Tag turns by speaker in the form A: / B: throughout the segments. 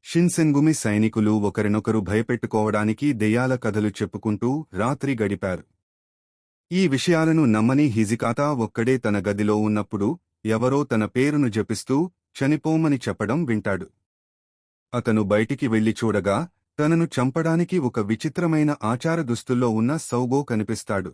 A: షిన్సెంగుమి సైనికులు ఒకరినొకరు భయపెట్టుకోవడానికి దెయ్యాల కథలు చెప్పుకుంటూ రాత్రి గడిపారు. ఈ విషయాలను నమ్మని హిజికాతా ఒక్కడే తన గదిలో ఉన్నప్పుడు ఎవరో తన పేరును జపిస్తూ చనిపోమని చెప్పడం వింటాడు. అతను బయటికి వెళ్లి చూడగా తనను చంపడానికి ఒక విచిత్రమైన ఆచార దుస్తుల్లో ఉన్న సౌగో కనిపిస్తాడు.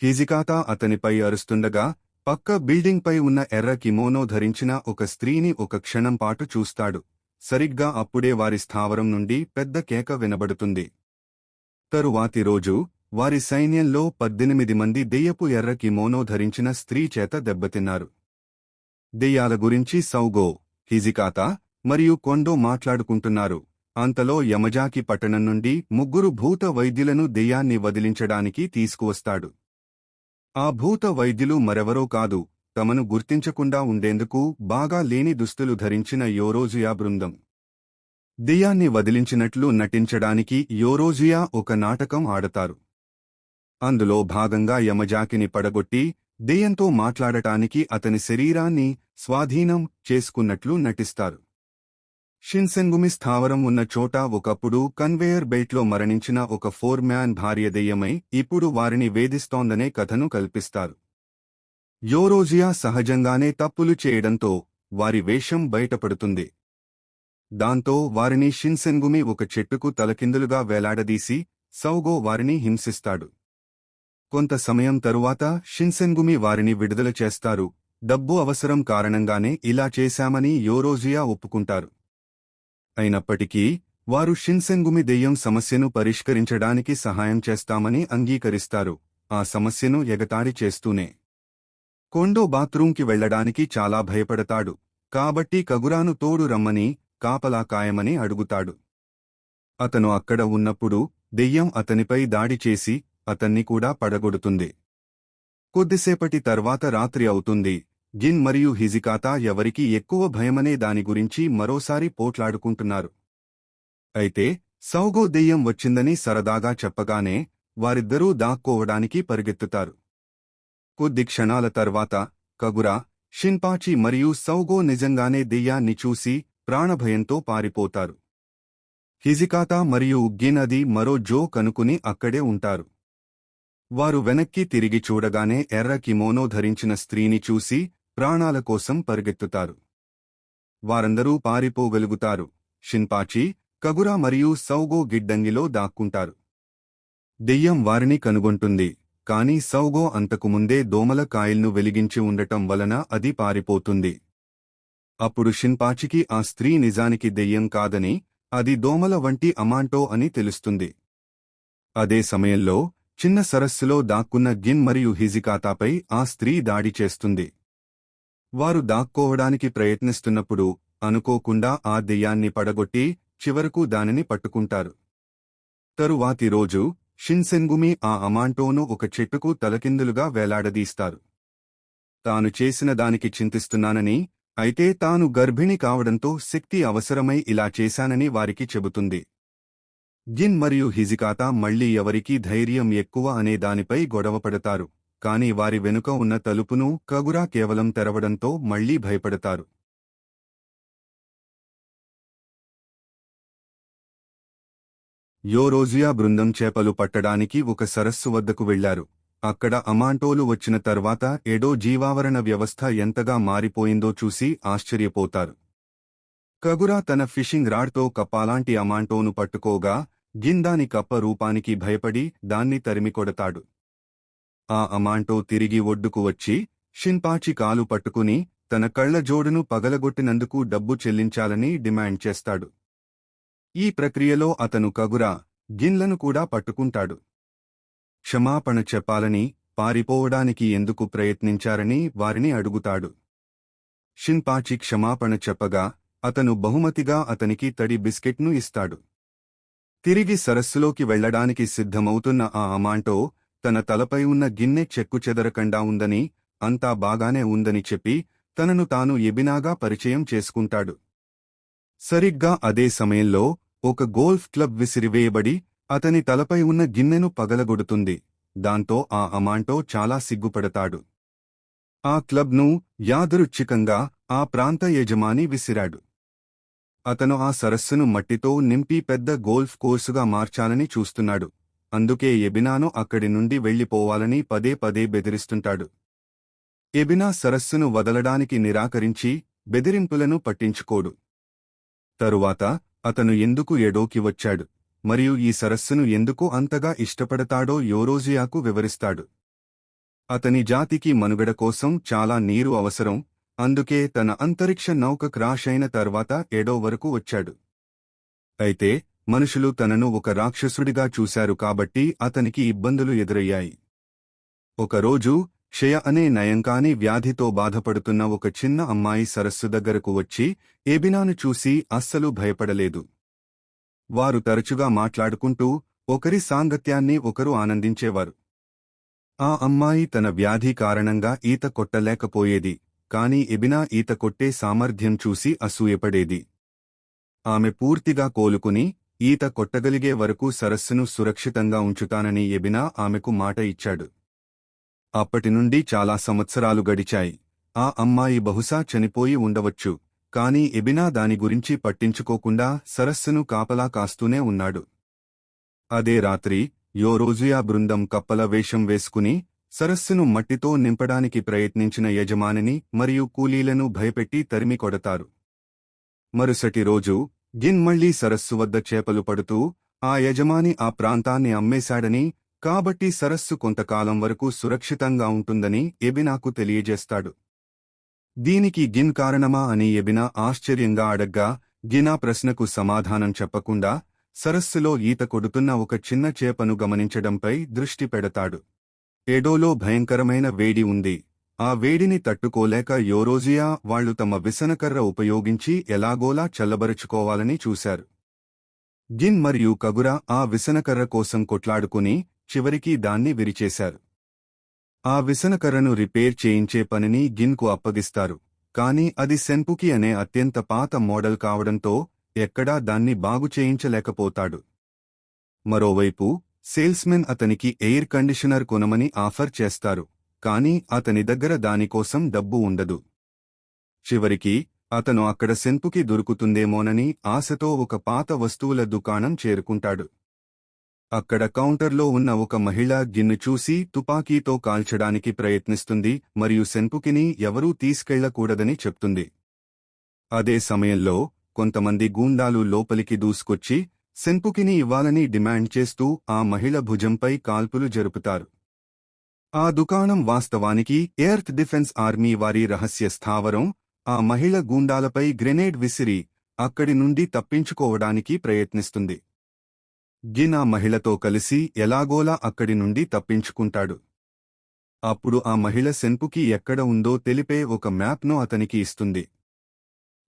A: హిజికాతా అతనిపై అరుస్తుండగా పక్క బిల్డింగ్పై ఉన్న ఎర్ర కిమోనో ధరించిన ఒక స్త్రీని ఒక క్షణం పాటు చూస్తాడు. సరిగ్గా అప్పుడే వారి స్థావరం నుండి పెద్ద కేక వినబడుతుంది. తరువాతి రోజు వారి సైన్యంలో 18 మంది దెయ్యపు ఎర్ర కిమోనో ధరించిన స్త్రీ చేత దెబ్బతిన్నారు. దెయ్యాల గురించి సౌగో, హిజికాతా మరియు కొండో మాట్లాడుకుంటున్నారు. అంతలో యమజాకి పట్టణం నుండి 3 భూత వైద్యులను దెయ్యాన్ని వదిలించడానికి తీసుకువస్తాడు. ఆ భూత వైద్యులు మరెవరో కాదు, తమను గుర్తించకుండా ఉండేందుకు బాగా లేని దుస్తులు ధరించిన యోరోజుయా బృందం. దెయ్యాన్ని వదిలించినట్లు నటించడానికి యోరోజుయా ఒక నాటకం ఆడతారు. అందులో భాగంగా యమజాకిని పడగొట్టి దెయ్యంతో మాట్లాడటానికి అతని శరీరాన్ని స్వాధీనం చేసుకున్నట్లు నటిస్తారు. షిన్సెంగుమి స్థావరం ఉన్న చోట ఒకప్పుడు కన్వేయర్ బెల్ట్లో మరణించిన ఒక ఫోర్మ్యాన్ భార్య దెయ్యమై ఇప్పుడు వారిని వేధిస్తోందనే కథను కల్పిస్తారు. యోరోజియా సహజంగానే తప్పులు చేయడంతో వారి వేషం బయటపడుతుంది. దాంతో వారిని షిన్సెంగుమి ఒక చెట్టుకు తలకిందులుగా వేలాడదీసి సౌగో వారిని హింసిస్తాడు. కొంత సమయం తరువాత షిన్సెంగుమి వారిని విడుదల చేస్తారు. డబ్బు అవసరం కారణంగానే ఇలా చేశామని యోరోజియా ఒప్పుకుంటారు. అయినప్పటికీ వారు షిన్సెంగుమి దెయ్యం సమస్యను పరిష్కరించడానికి సహాయం చేస్తామని అంగీకరిస్తారు, ఆ సమస్యను ఎగతాళి చేస్తూనే. కొండో బాత్రూంకి వెళ్లడానికి చాలా భయపడతాడు, కాబట్టి కగురాను తోడు రమ్మని, కాపలా కాయమని అడుగుతాడు. అతను అక్కడ ఉన్నప్పుడు దెయ్యం అతనిపై దాడి చేసి అతన్ని కూడా పడగొడుతుంది. కొద్దిసేపటి తర్వాత రాత్రి అవుతుంది. గిన్ మరియు హిజికాతా ఎవరికి ఎక్కువ భయమనే దాని గురించి మరోసారి పోట్లాడుకుంటున్నారు. అయితే సౌగో దెయ్యం వచ్చిందని సరదాగా చెప్పగానే వారిద్దరూ దాక్కోవడానికి పరిగెత్తుతారు. కొద్ది క్షణాల తర్వాత కగురా, షిన్పాచి మరియు సౌగో నిజంగానే దెయ్యాన్ని చూసి ప్రాణభయంతో పారిపోతారు. హిజికాతా మరియు గిన్ అది మరో జోక్ అనుకుని అక్కడే ఉంటారు. వారు వెనక్కి తిరిగి చూడగానే ఎర్ర కిమోనో ధరించిన స్త్రీని చూసి ప్రాణాల కోసం పరిగెత్తుతారు. వారందరూ పారిపోగలుగుతారు. షిన్పాచి, కగురా మరియు సౌగో గిడ్డంగిలో దాక్కుంటారు. దెయ్యం వారిని కనుగొంటుంది, కాని సౌగో అంతకుముందే దోమల కాయిల్ను వెలిగించి ఉండటం వలన అది పారిపోతుంది. అప్పుడు షిన్పాచికి ఆ స్త్రీ నిజానికి దెయ్యం కాదని, అది దోమల వంటి అమాంటో అని తెలుస్తుంది. అదే సమయంలో చిన్న సరస్సులో దాక్కున్న గిన్ మరియు హిజికాతాపై ఆ స్త్రీ దాడి చేస్తుంది. వారు దాక్కోవడానికి ప్రయత్నిస్తున్నప్పుడు అనుకోకుండా ఆ దెయ్యాన్ని పడగొట్టి చివరకు దానిని పట్టుకుంటారు. తరువాతి రోజు షిన్సెంగుమి ఆ అమాంటోను ఒక చెట్టుకు తలకిందులుగా వేలాడదీస్తారు. తాను చేసిన దానికి చింతిస్తున్నానని, అయితే తాను గర్భిణి కావడంతో శక్తి అవసరమై ఇలా చేశానని వారికి చెబుతుంది. గిన్ మరియు హిజికాతా మళ్లీ ఎవరికి ధైర్యం ఎక్కువ అనే దానిపై గొడవపడతారు, కాని వారి వెనుక ఉన్న తలుపును కగురా కేవలం తెరవడంతో మళ్లీ భయపడతారు. యోరోజియా బృందం చేపలు పట్టడానికి ఒక సరస్సు వద్దకు వెళ్లారు. అక్కడ అమాంటోలు వచ్చిన తర్వాత ఎడో జీవావరణ వ్యవస్థ ఎంతగా మారిపోయిందో చూసి ఆశ్చర్యపోతారు. కగురా తన ఫిషింగ్ రాడ్తో కప్పాలాంటి అమాంటోను పట్టుకోగా గిన్ దాని కప్ప రూపానికి భయపడి దాన్ని తరిమికొడతాడు. ఆ అమాంటో తిరిగి ఒడ్డుకు వచ్చి షిన్పాచి కాలు పట్టుకుని తన కళ్లజోడును పగలగొట్టినందుకు డబ్బు చెల్లించాలని డిమాండ్ చేస్తాడు. ఈ ప్రక్రియలో అతను కగురా, గిన్లను కూడా పట్టుకుంటాడు. క్షమాపణ చెప్పాలని, పారిపోవడానికి ఎందుకు ప్రయత్నించారని వారిని అడుగుతాడు. షిన్పాచి క్షమాపణ చెప్పగా అతను బహుమతిగా అతనికి తడి బిస్కెట్ను ఇస్తాడు. తిరిగి సరస్సులోకి వెళ్లడానికి సిద్ధమవుతున్న ఆ అమాంటో తన తలపై ఉన్న గిన్నె చెక్కుచెదరకండా ఉందని, అంతా బాగానే ఉందని చెప్పి తనను తాను ఎబినాగా పరిచయం చేసుకుంటాడు. సరిగ్గా అదే సమయంలో ఒక గోల్ఫ్ క్లబ్ విసిరివేయబడి అతని తలపై ఉన్న గిన్నెను పగలగొడుతుంది. దాంతో ఆ అమాంటో చాలా సిగ్గుపడతాడు. ఆ క్లబ్ను యాదృచ్ఛికంగా ఆ ప్రాంత యజమాని విసిరాడు. అతను ఆ సరస్సును మట్టితో నింపి పెద్ద గోల్ఫ్ కోర్సుగా మార్చాలని చూస్తున్నాడు. అందుకే ఎబినాను అక్కడి నుండి వెళ్ళిపోవాలని పదే పదే బెదిరిస్తుంటాడు. ఎబినా సరస్సును వదలడానికి నిరాకరించి బెదిరింపులను పట్టించుకోడు. తరువాత అతను ఎందుకు ఎడోకి వచ్చాడు మరియు ఈ సరస్సును ఎందుకు అంతగా ఇష్టపడతాడో యోరోజియాకు వివరిస్తాడు. అతని జాతికి మనుగడ కోసం చాలా నీరు అవసరం, అందుకే తన అంతరిక్ష నౌక క్రాష్ అయిన తర్వాత ఎడో వరకు వచ్చాడు. అయితే మనుషులు తనను ఒక రాక్షసుడిగా చూశారు కాబట్టి అతనికి ఇబ్బందులు ఎదురయ్యాయి. ఒకరోజు క్షయ అనే నయంకాని వ్యాధితో బాధపడుతున్న ఒక చిన్న అమ్మాయి సరస్సు దగ్గరకు వచ్చి ఎబినాను చూసి అస్సలు భయపడలేదు. వారు తరచుగా మాట్లాడుకుంటూ ఒకరి సాంగత్యాన్ని ఒకరు ఆనందించేవారు. ఆ అమ్మాయి తన వ్యాధి కారణంగా ఈత కొట్టలేకపోయేది, కాని ఎబినా ఈత కొట్టే సామర్థ్యం చూసి అసూయపడేది. ఆమె పూర్తిగా కోలుకుని ఈత కొట్టగలిగే వరకు సరస్సును సురక్షితంగా ఉంచుతానని ఎబినా ఆమెకు మాట ఇచ్చాడు. అప్పటినుండి చాలా సంవత్సరాలు గడిచాయి. ఆ అమ్మాయి బహుశా చనిపోయి ఉండవచ్చు, కాని ఎబినా దాని గురించి పట్టించుకోకుండా సరస్సును కాపలా కాస్తూనే ఉన్నాడు. అదే రాత్రి యోరోజియా బృందం కప్పల వేషం వేసుకుని సరస్సును మట్టితో నింపడానికి ప్రయత్నించిన యజమానిని మరియు కూలీలను భయపెట్టి తరిమి కొడతారు. మరుసటి రోజు గిన్ మళ్లీ సరస్సు వద్ద చేపలు పడుతూ ఆ యజమాని ఆ ప్రాంతాన్ని అమ్మేశాడని, కాబట్టి సరస్సు కొంతకాలం వరకు సురక్షితంగా ఉంటుందని ఎబినాకు తెలియజేస్తాడు. దీనికి గిన్ కారణమా అని ఎబినా ఆశ్చర్యంగా అడగ్గా, గిన్ ఆ ప్రశ్నకు సమాధానం చెప్పకుండా సరస్సులో ఈత కొడుతున్న ఒక చిన్న చేపను గమనించడంపై దృష్టి పెడతాడు. ఎడోలో భయంకరమైన వేడి ఉంది. ఆ వేడిని తట్టుకోలేక యోరోజియా వాళ్లు తమ విసనకర్ర ఉపయోగించి ఎలాగోలా చల్లబరుచుకోవాలని చూశారు. గిన్ మరియు కగురా ఆ విసనకర్ర కోసం కొట్లాడుకుని చివరికి దాన్ని విరిచేశారు. ఆ విసనకర్రను రిపేర్ చేయించే పనిని గిన్కు అప్పగిస్తారు, కాని అది సెన్పుకి అనే అత్యంత పాత మోడల్ కావడంతో ఎక్కడా దాన్ని బాగు చేయించలేకపోతాడు. మరోవైపు సేల్స్మెన్ అతనికి ఎయిర్ కండిషనర్ కొనమని ఆఫర్ చేస్తారు, కాని అతని దగ్గర దానికోసం డబ్బు ఉండదు. చివరికి అతను అక్కడ సెన్పుకి దొరుకుతుందేమోనని ఆశతో ఒక పాత వస్తువుల దుకాణం చేరుకుంటాడు. అక్కడ కౌంటర్లో ఉన్న ఒక మహిళ గిన్ను చూసి తుపాకీతో కాల్చడానికి ప్రయత్నిస్తుంది మరియు సెన్పుకిని ఎవరూ తీసుకెళ్లకూడదని చెప్తుంది. అదే సమయంలో కొంతమంది గూండాలు లోపలికి దూసుకొచ్చి సెన్పుకిని ఇవ్వాలని డిమాండ్ చేస్తూ ఆ మహిళ భుజంపై కాల్పులు జరుపుతారు. ఆ దుకాణం వాస్తవానికి ఎర్త్ డిఫెన్స్ ఆర్మీ వారి రహస్య స్థావరం. ఆ మహిళ గూండాలపై గ్రెనేడ్ విసిరి అక్కడి నుండి తప్పించుకోవడానికి ప్రయత్నిస్తుంది. గిన్ ఆ మహిళతో కలిసి ఎలాగోలా అక్కడి నుండి తప్పించుకుంటాడు. అప్పుడు ఆ మహిళ సెన్పుకి ఎక్కడ ఉందో తెలిపే ఒక మ్యాప్ను అతనికి ఇస్తుంది.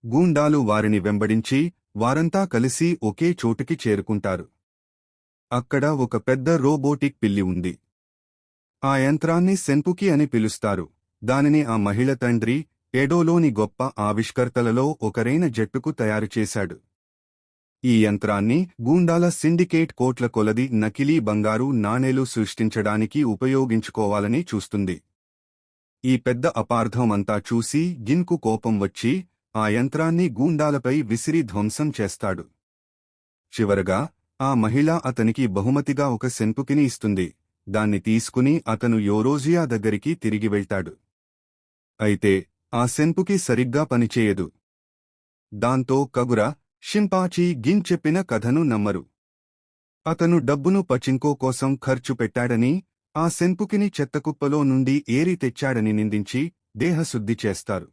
A: గూండాలు వారిని వెంబడించి వారంతా కలిసి ఒకే చోటుకి చేరుకుంటారు. అక్కడ ఒక పెద్ద రోబోటిక్ పిల్లి ఉంది. ఆ యంత్రాన్ని సెన్పుకి అని పిలుస్తారు. దానిని ఆ మహిళ తండ్రి ఎడోలోని గొప్ప ఆవిష్కర్తలలో ఒకరైన జట్టుకు తయారుచేశాడు. ఈ యంత్రాన్ని గూండాల సిండికేట్ కోట్ల కొలది నకిలీ బంగారు నాణేలు సృష్టించడానికి ఉపయోగించుకోవాలని చూస్తుంది. ఈ పెద్ద అపార్థం అంతా చూసి గిన్కు కోపం వచ్చి ఆ యంత్రాన్ని గూండాలపై విసిరి ధ్వంసం చేస్తాడు. చివరగా ఆ మహిళ అతనికి బహుమతిగా ఒక సెన్పుకిని ఇస్తుంది. దాన్ని తీసుకుని అతను యోరోజియా దగ్గరికి తిరిగి వెళ్తాడు. అయితే ఆ సెన్పుకి సరిగ్గా పనిచేయదు. దాంతో కగురా, షింపాచీ గిన్ చెప్పిన కథను నమ్మరు. అతను డబ్బును పచింకో కోసం ఖర్చు పెట్టాడని, ఆ సెన్పుకిని చెత్తకుప్పలో నుండి ఏరి తెచ్చాడని నిందించి దేహశుద్ధి చేస్తారు.